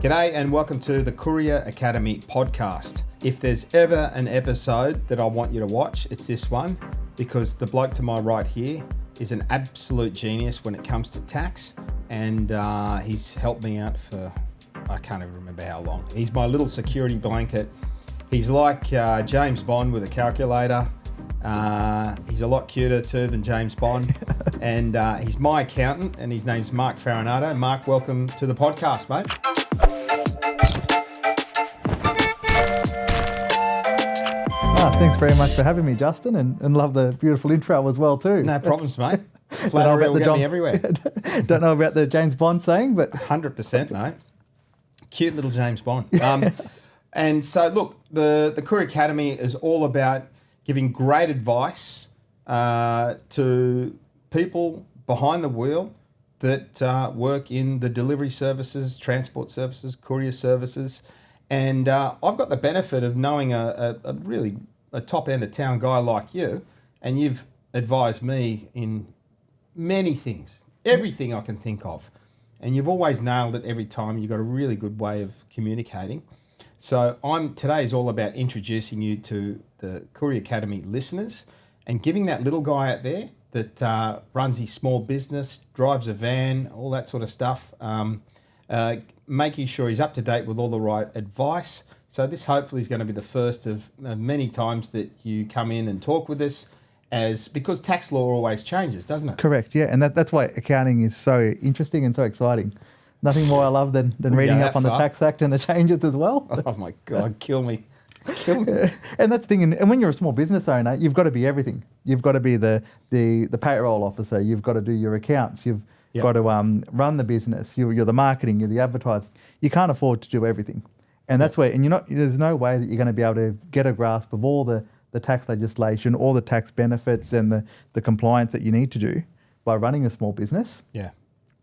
G'day and welcome to the Courier Academy podcast. If there's ever an episode that I want you to watch, it's this one, because the bloke to my right here is an absolute genius when it comes to tax, and he's helped me out for, I can't even remember how long. He's my little security blanket. He's like James Bond with a calculator. He's a lot cuter too than James Bond. And he's my accountant, and his name's Mark Farinato. Mark, welcome to the podcast, mate. Thanks very much for having me, Justin, and love the beautiful intro as well too. No problems, mate. Flattery will get me everywhere. Don't know about the James Bond saying, but 100%, mate. Cute little James Bond. And so, look, the Courier Academy is all about giving great advice to people behind the wheel that work in the delivery services, transport services, courier services. And I've got the benefit of knowing a really top end of town guy like you, and you've advised me in many things, everything I can think of. And you've always nailed it every time. You've got a really good way of communicating. So today is all about introducing you to the Courier Academy listeners and giving that little guy out there that runs his small business, drives a van, all that sort of stuff, making sure he's up to date with all the right advice. So this hopefully is going to be the first of many times that you come in and talk with us, because tax law always changes, doesn't it? Correct, yeah, and that's why accounting is so interesting and so exciting. Nothing more I love than reading up on the Tax Act and the changes as well. Oh my God, kill me. Kill me. And that's the thing, and when you're a small business owner, you've got to be everything. You've got to be the payroll officer, you've got to do your accounts, you've got to run the business, you're the marketing, you're the advertising. You can't afford to do everything. And that's where, and there's no way that you're going to be able to get a grasp of all the tax legislation, all the tax benefits and the compliance that you need to do by running a small business. Yeah.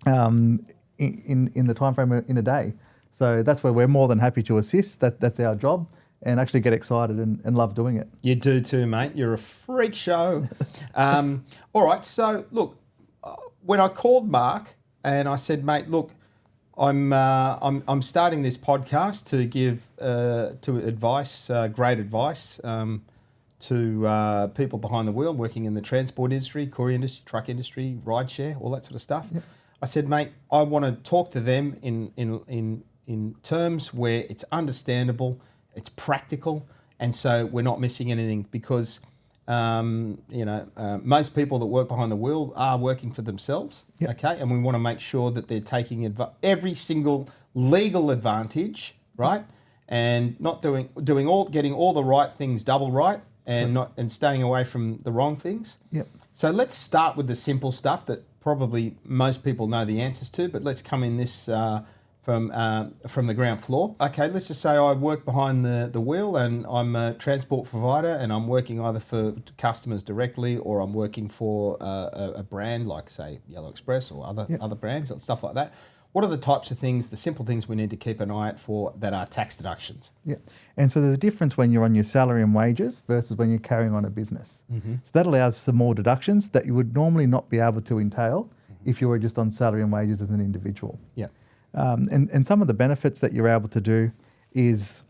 In the time frame in a day. So that's where we're more than happy to assist. That's our job, and actually get excited and love doing it. You do too, mate. You're a freak show. All right. So look, when I called Mark and I said, mate, look, I'm starting this podcast to give great advice to people behind the wheel working in the transport industry, courier industry, truck industry, rideshare, all that sort of stuff. Yep. I said, mate, I want to talk to them in terms where it's understandable, it's practical, and so we're not missing anything, because most people that work behind the wheel are working for themselves. Yep. Okay, and we want to make sure that they're taking every single legal advantage, right, and not getting all the right things double right, and staying away from the wrong things. Yep. So let's start with the simple stuff that probably most people know the answers to, but let's come in this from the ground floor. Okay, let's just say I work behind the wheel and I'm a transport provider, and I'm working either for customers directly, or I'm working for a brand like, say, Yellow Express or other brands and stuff like that. What are the types of things, the simple things we need to keep an eye out for that are tax deductions? Yeah, and so there's a difference when you're on your salary and wages versus when you're carrying on a business. Mm-hmm. So that allows some more deductions that you would normally not be able to entail if you were just on salary and wages as an individual. Yeah. And some of the benefits that you're able to do is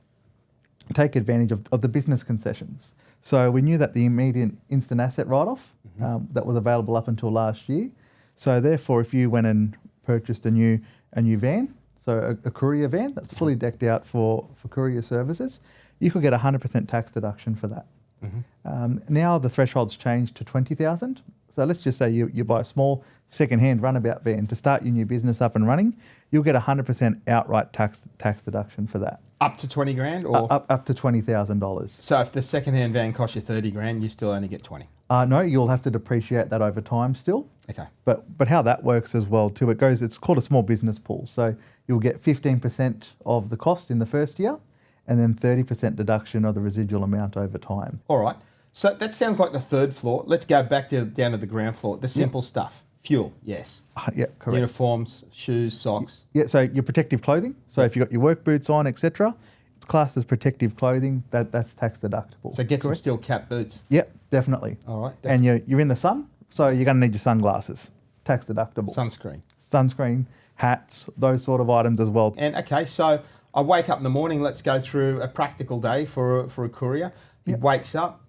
take advantage of the business concessions. So we knew that the immediate instant asset write-off that was available up until last year. So therefore, if you went and purchased a new van, so a courier van that's fully decked out for courier services, you could get 100% tax deduction for that. Mm-hmm. Now the threshold's changed to 20,000. So let's just say you buy a small second-hand runabout van to start your new business up and running, you'll get 100% outright tax deduction for that. Up to 20 grand, or up to $20,000. So if the second-hand van costs you 30 grand, you still only get 20. No, you'll have to depreciate that over time still. Okay. But how that works as well too, it's called a small business pool. So you'll get 15% of the cost in the first year, and then 30% deduction of the residual amount over time. All right. So that sounds like the third floor. Let's go back down to the ground floor. The simple stuff. Fuel, yes. Yeah, correct. Uniforms, shoes, socks. Yeah, so your protective clothing. So if you've got your work boots on, etc., it's classed as protective clothing. That's tax deductible. So get some steel cap boots. Yep, definitely. All right. Definitely. And you're in the sun, so you're going to need your sunglasses. Tax deductible. Sunscreen. Sunscreen. hats, those sort of items as well. And okay, so I wake up in the morning. Let's go through a practical day for a courier. He wakes up.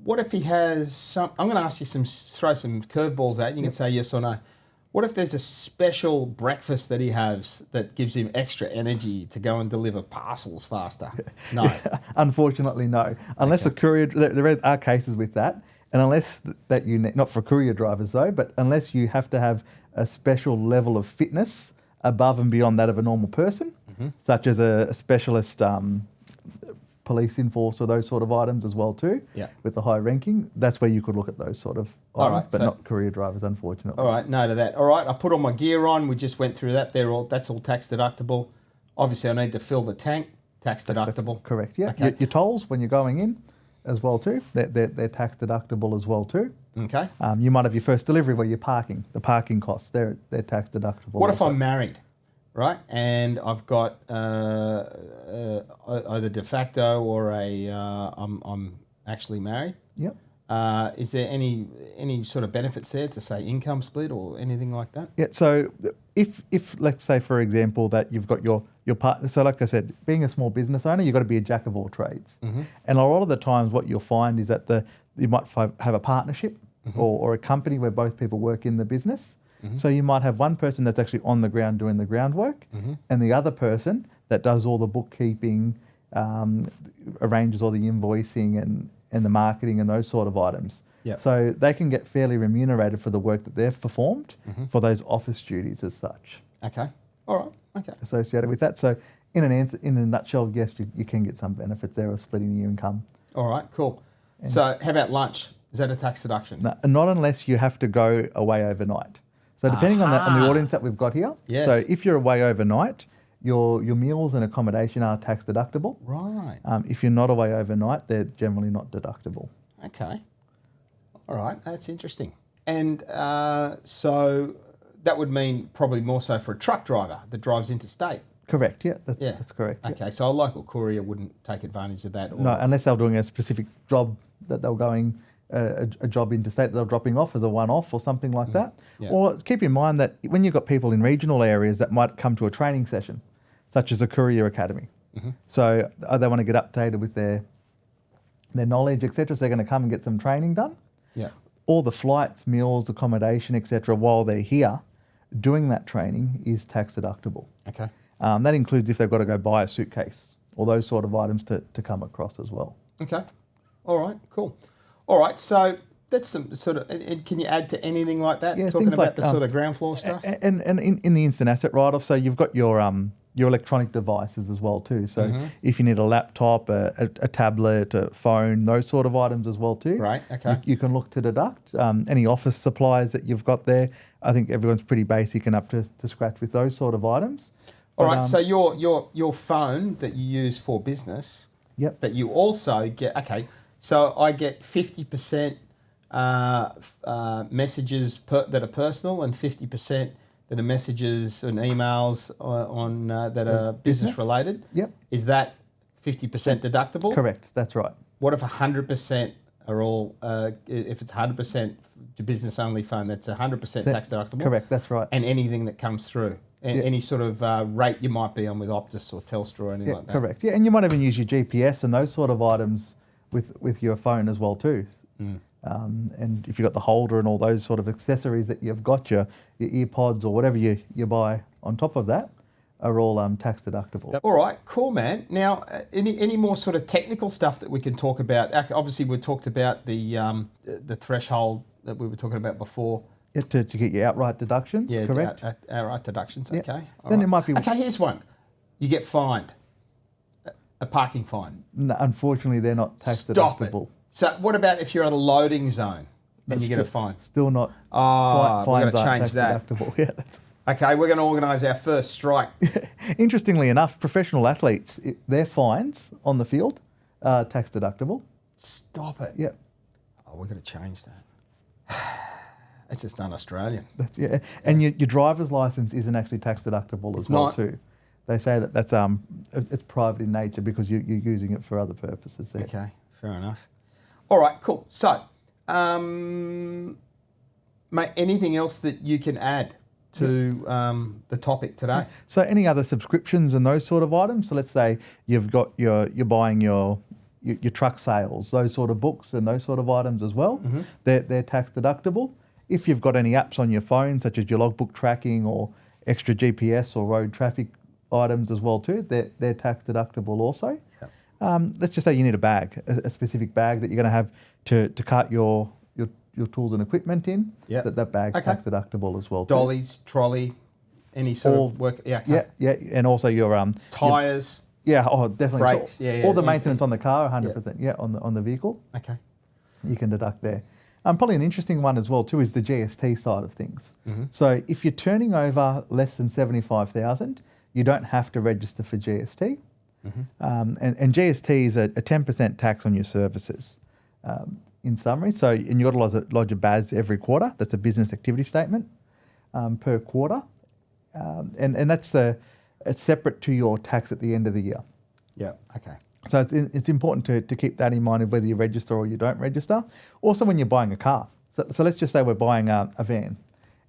What if he has some? I'm going to ask you throw some curveballs at you. You can say yes or no. What if there's a special breakfast that he has that gives him extra energy to go and deliver parcels faster? No. Unfortunately, no. Unless a courier, there are cases with that, and unless that you not for courier drivers though, but unless you have to have a special level of fitness above and beyond that of a normal person, such as a specialist police enforcer, those sort of items as well too, with the high ranking, that's where you could look at those sort of items, but not courier drivers, unfortunately. All right, no to that. All right, I put all my gear on. We just went through that. That's all tax deductible. Obviously, I need to fill the tank, tax deductible. Correct, yeah. Okay. Your tolls when you're going in as well too, they're tax deductible as well too. Okay. You might have your first delivery where you're parking. The parking costs, they're tax deductible. What if I'm married, right? And I've got either de facto or I'm actually married. Yep. Is there any sort of benefits there to say income split or anything like that? Yeah. So if let's say for example that you've got your partner. So like I said, being a small business owner, you've got to be a jack of all trades. And a lot of the times, what you'll find is that you might have a partnership or a company where both people work in the business. So you might have one person that's actually on the ground doing the groundwork, and the other person that does all the bookkeeping, arranges all the invoicing and the marketing and those sort of items. Yep. So they can get fairly remunerated for the work that they've performed for those office duties as such. Okay. All right. Okay. Associated with that. So in a nutshell, yes, you can get some benefits there of splitting the income. All right. Cool. So how about lunch? Is that a tax deduction? No, not unless you have to go away overnight. So depending on the audience that we've got here. Yes. So if you're away overnight, your meals and accommodation are tax deductible. Right. If you're not away overnight, they're generally not deductible. Okay. All right. That's interesting. And so that would mean probably more so for a truck driver that drives interstate. Correct. Yeah, that's correct. Okay. So a local courier wouldn't take advantage of that. Or... No, unless they're doing a specific job that they're going a job interstate that they're dropping off as a one-off or something like that. Yeah. Or keep in mind that when you've got people in regional areas that might come to a training session, such as a Courier Academy. So they want to get updated with their knowledge, etc. So they're going to come and get some training done. Yeah. All the flights, meals, accommodation, etc. while they're here doing that training is tax deductible. Okay. That includes if they've got to go buy a suitcase or those sort of items to come across as well. Okay. All right. Cool. All right. So that's some sort of. And can you add to anything like that? Yeah, talking things about like, the sort of ground floor stuff. And in the instant asset write-off, so you've got your electronic devices as well too. So if you need a laptop, a tablet, a phone, those sort of items as well too. Right. Okay. You can look to deduct any office supplies that you've got there. I think everyone's pretty basic and up to scratch with those sort of items. All right. So your phone that you use for business. Yep. That you also get. Okay. So I get 50% messages that are personal and 50% that are messages and emails on that are business related. Yep. Is that 50% deductible? Correct. That's right. What if 100% are all? If it's 100% to business only phone, that's 100% tax deductible. Correct. That's right. And anything that comes through. Any sort of rate you might be on with Optus or Telstra or anything like that. Correct. Yeah, and you might even use your GPS and those sort of items with your phone as well too. And if you've got the holder and all those sort of accessories that you've got, your earpods or whatever you buy on top of that, are all tax deductible. All right, cool, man. Now, any more sort of technical stuff that we can talk about? Obviously, we talked about the threshold that we were talking about before. Yeah, to get your outright deductions, yeah, correct? Outright deductions, Yeah. okay. Then it might be... Okay, here's one. You get fined. A parking fine. No, unfortunately, they're not tax Stop deductible. it. So what about if you're at a loading zone and you get a fine? Still not. Oh, we're going fines to aren't change tax that. deductible. Yeah, that's... Okay, we're going to organise our first strike. Interestingly enough, professional athletes, their fines on the field are tax deductible. Stop it. Yep. Oh, we're going to change that. It's just un-Australian. Yeah, and your driver's license isn't actually tax deductible as well too. They say that that's it's private in nature because you're using it for other purposes. There. Okay, fair enough. All right, cool. So, mate, anything else that you can add to the topic today. So any other subscriptions and those sort of items? So let's say you're buying your truck sales, those sort of books and those sort of items as well. Mm-hmm. They're tax deductible. If you've got any apps on your phone, such as your logbook tracking or extra GPS or road traffic items as well too, they're tax deductible also. Yep. Let's just say you need a bag, a specific bag that you're going to have to cart your tools and equipment in. Yep. That bag's Okay. tax deductible as well too. Dollies, trolley, any sort of work. Yeah. Okay. Yeah, and also your Tyres. yeah, oh definitely. Brakes, So yeah, all the yeah. maintenance on the car, 100%. Yeah, on the vehicle, Okay. you can deduct there. Probably an interesting one as well too is the GST side of things. Mm-hmm. So if you're turning over less than 75,000, you don't have to register for GST. Mm-hmm. And GST is a 10% tax on your services. In summary, so and you've got to lodge a BAS every quarter. That's a business activity statement per quarter, and that's it's separate to your tax at the end of the year. Yeah. Okay. So it's important to keep that in mind of whether you register or you don't register. Also, when you're buying a car. So let's just say we're buying a van,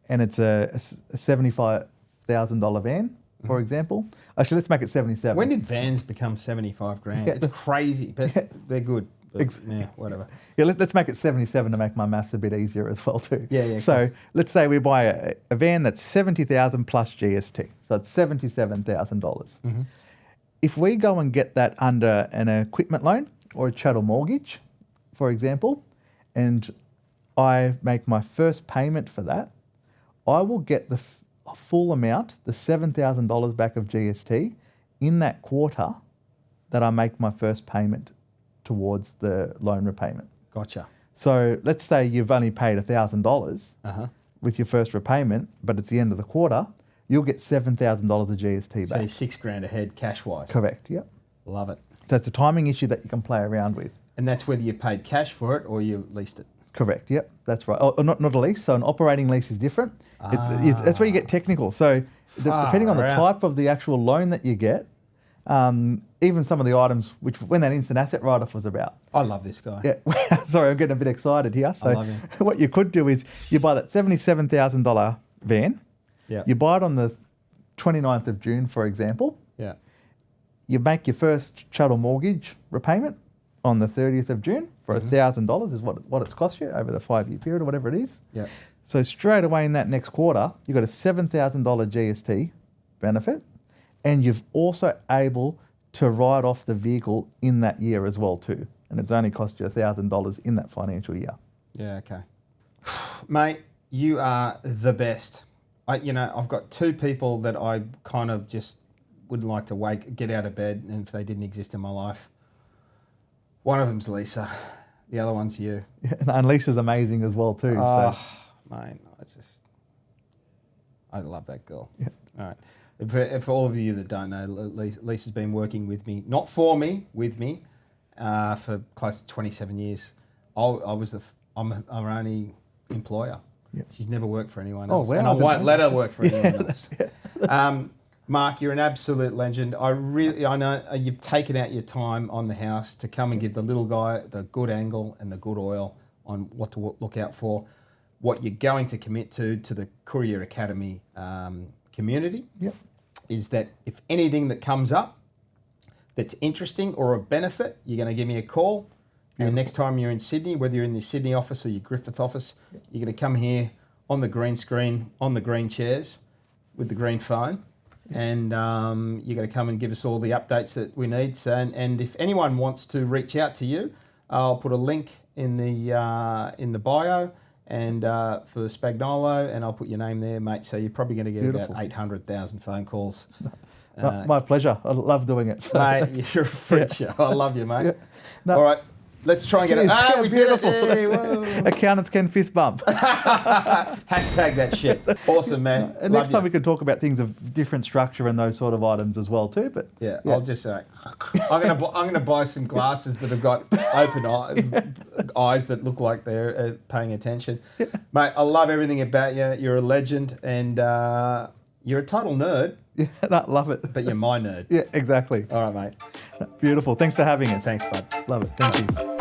and it's a $75,000 van, for example. Actually, let's make it 77. When did vans become 75 grand? Yeah, It's crazy, but they're good. But, yeah, whatever. Yeah, let's make it 77 to make my maths a bit easier as well too. Yeah. So let's say we buy a van that's 70,000 plus GST, so it's $77,000. Mm-hmm. If we go and get that under an equipment loan or a chattel mortgage, for example, and I make my first payment for that, I will get the full amount, the $7,000 back of GST in that quarter that I make my first payment towards the loan repayment. Gotcha. So let's say you've only paid $1,000 Uh-huh. with your first repayment, but it's the end of the quarter, you'll get $7,000 of GST So back. you're $6,000 ahead cash wise. Correct, yep. Love it. So it's a timing issue that you can play around with. And that's whether you paid cash for it or you leased it. Correct, yep, that's right. Oh, not a lease, so an operating lease is different. That's where you get technical. So depending on the type of the actual loan that you get, even some of the items, which when that instant asset write-off was about. I love this guy. Yeah, sorry, I'm getting a bit excited here. So I love him. what you could do is you buy that $77,000 van. Yeah. You buy it on the 29th of June, for example. Yeah. You make your first chattel mortgage repayment on the 30th of June for $1,000 is what it's cost you over the 5-year period or whatever it is. Yeah. So straight away in that next quarter, you've got a $7,000 GST benefit, and you've also able to write off the vehicle in that year as well too. And it's only cost you $1,000 in that financial year. Yeah, okay. Mate, you are the best. I've got two people that I kind of just wouldn't like to get out of bed and if they didn't exist in my life. One of them's Lisa. The other one's you. And Lisa's amazing as well too. Oh, mate, I love that girl. Yeah. All right. For all of you that don't know, Lisa's been working with me, not for me, with me, for close to 27 years. I'm her only employer. Yep. She's never worked for anyone Oh, else. wow, And I I didn't won't know let her that. work for anyone else. Mark, you're an absolute legend. I know you've taken out your time on the house to come and give the little guy the good angle and the good oil on what to look out for, what you're going to commit to the Courier Academy community. Yep. Is that if anything that comes up that's interesting or of benefit, you're going to give me a call. And next time you're in Sydney, whether you're in the Sydney office or your Griffith office, you're going to come here on the green screen, on the green chairs, with the green phone, and you're going to come and give us all the updates that we need. So, and if anyone wants to reach out to you, I'll put a link in the bio and for Spagnolo, and I'll put your name there, mate. So you're probably going to get about 800,000 phone calls. My pleasure. I love doing it. So. Mate, you're a freak show. I love you, mate. Yeah. No. All right, let's try and get it. Cheers. We Beautiful. did it. Hey, whoa. Accountants can fist bump. Hashtag that shit. Awesome, man. And Love next time you. we can talk about things of different structure and those sort of items as well too. But Yeah, I'll just say, I'm gonna buy some glasses that have got open eyes that look like they're paying attention. Mate, I love everything about you. You're a legend, and you're a total nerd, yeah, no, love it. but you're my nerd. Yeah, exactly. All right, mate. Beautiful. Thanks for having us. Thanks, bud. Love it. Thank you.